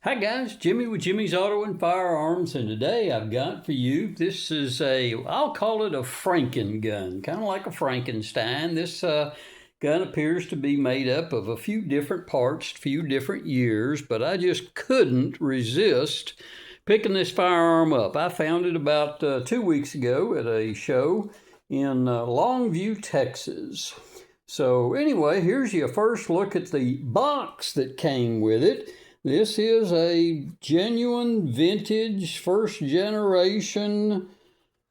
Hi guys, Jimmy with Jimmy's Auto and Firearms, and today I've got for you, this is I'll call it a Franken gun, kind of like a Frankenstein. This gun appears to be made up of a few different parts, a few different years, but I just couldn't resist picking this firearm up. I found it about 2 weeks ago at a show in Longview, Texas. So anyway, here's your first look at the box that came with it. This is a genuine vintage first generation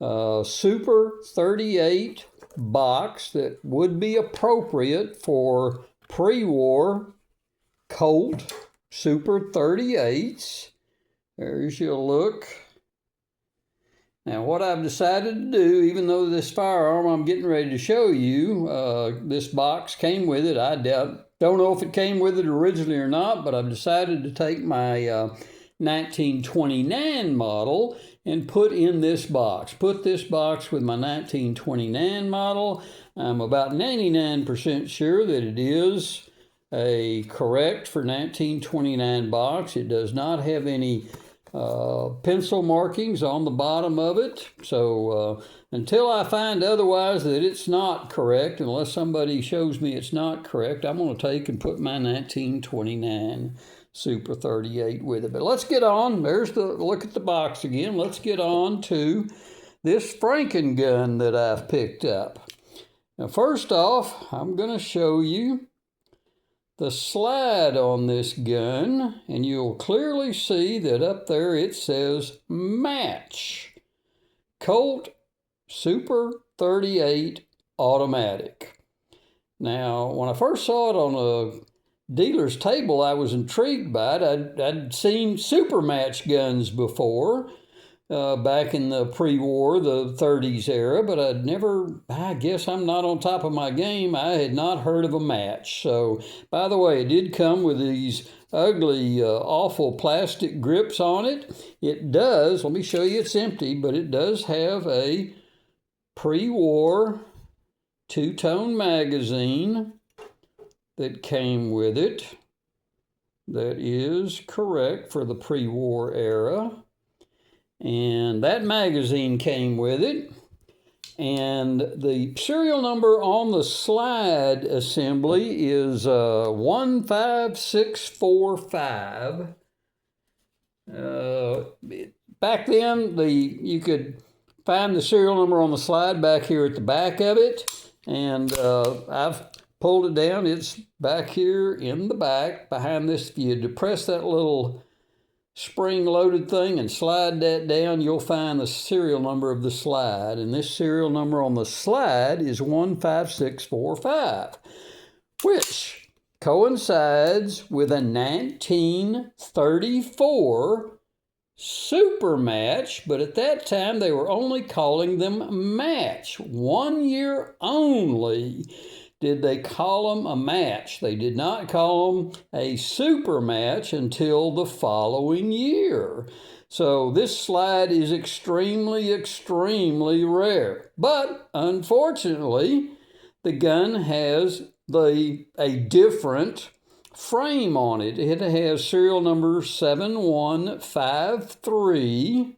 Super 38 box that would be appropriate for pre-war Colt Super 38s. There's your look. Now what I've decided to do, even though this firearm I'm getting ready to show you, this box came with it. I don't know if it came with it originally or not, but I've decided to take my 1929 model and put in this box. Put this box with my 1929 model. I'm about 99% sure that it is a correct for 1929 box. It does not have any pencil markings on the bottom of it. So until I find otherwise that it's not correct, unless somebody shows me it's not correct, I'm going to take and put my 1929 Super 38 with it. But let's get on. There's the look at the box again. Let's get on to this Frankengun that I've picked up. Now first off, I'm going to show you the slide on this gun, and you'll clearly see that up there it says match. Colt Super 38 automatic. Now, when I first saw it on a dealer's table, I was intrigued by it. I'd seen super match guns before, back in the pre-war, the 30s era, but I guess I'm not on top of my game. I had not heard of a match. So, by the way, it did come with these ugly, awful plastic grips on it. It does, let me show you, it's empty, but it does have a pre-war two-tone magazine that came with it. That is correct for the pre-war era. And that magazine came with it. And the serial number on the slide assembly is 15645. Back then, you could find the serial number on the slide back here at the back of it. And I've pulled it down. It's back here in the back behind this. If you depress that little spring-loaded thing and slide that down, you'll find the serial number of the slide. And this serial number on the slide is 15645, which coincides with a 1934 super match, but at that time they were only calling them match. 1 year only did they call them a match. They did not call them a super match until the following year. So this slide is extremely, extremely rare. But unfortunately, the gun has a different frame on it. It has serial number 7153.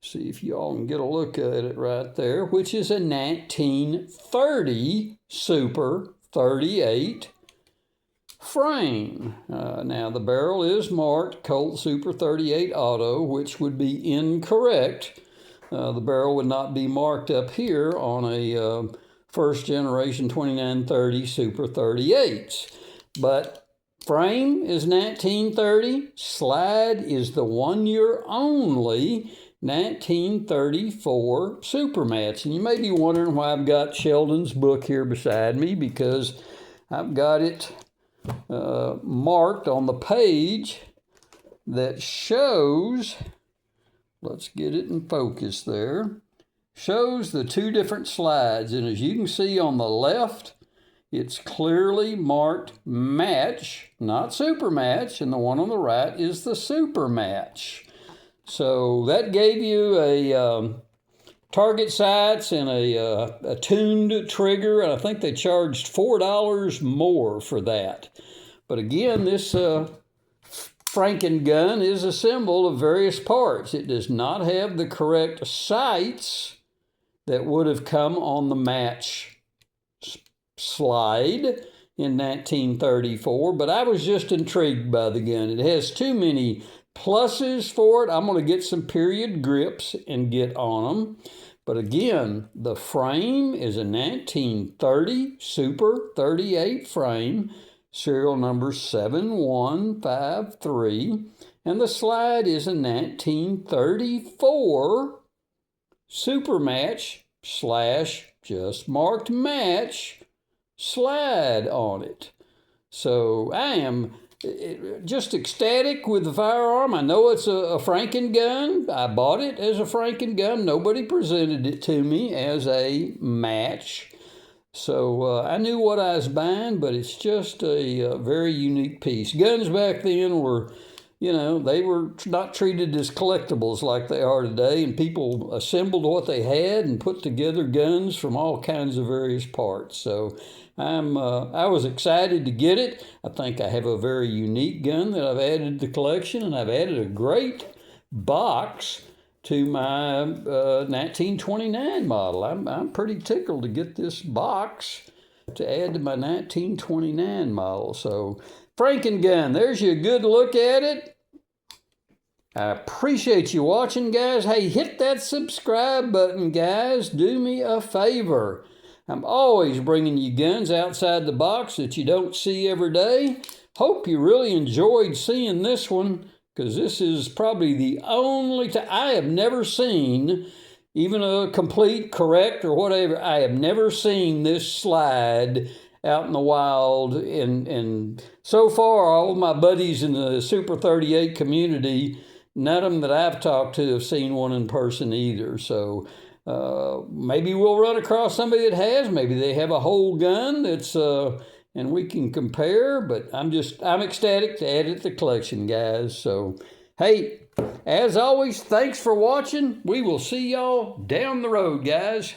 See if y'all can get a look at it right there, which is a 1930 Super 38 frame. Now the barrel is marked Colt Super 38 Auto, which would be incorrect. The barrel would not be marked up here on a first generation 2930 Super 38s. But frame is 1930, slide is the 1 year only 1934 super match. And you may be wondering why I've got Sheldon's book here beside me, because I've got it marked on the page that shows, let's get it in focus there, shows the two different slides. And as you can see on the left, it's clearly marked match, not super match, and the one on the right is the super match. So that gave you a target sights and a tuned trigger, and I think they charged $4 more for that. But again, this Frankengun is assembled of various parts. It does not have the correct sights that would have come on the match slide in 1934, but I was just intrigued by the gun. It has too many pluses for it. I'm going to get some period grips and get on them. But again, the frame is a 1930 Super 38 frame, serial number 7153, and the slide is a 1934 Super Match / just marked match slide on it. So I am just ecstatic with the firearm. I know it's a Frankengun. I bought it as a Frankengun. Nobody presented it to me as a match. So I knew what I was buying, but it's just a very unique piece. Guns back then were, they were not treated as collectibles like they are today, and people assembled what they had and put together guns from all kinds of various parts. So I was excited to get it. I think I have a very unique gun that I've added to the collection, and I've added a great box to my 1929 model. I'm pretty tickled to get this box to add to my 1929 model. So Frankengun, there's you a good look at it. I appreciate you watching, guys. Hey, hit that subscribe button, guys. Do me a favor. I'm always bringing you guns outside the box that you don't see every day. Hope you really enjoyed seeing this one, because this is probably the only time I have never seen, even a complete, correct, or whatever, I have never seen this slide out in the wild. And so far, all of my buddies in the Super 38 community, none of them that I've talked to have seen one in person either. So maybe we'll run across somebody that has. Maybe they have a whole gun that's and we can compare. But I'm ecstatic to add it to the collection, guys. So hey, as always, thanks for watching. We will see y'all down the road, guys.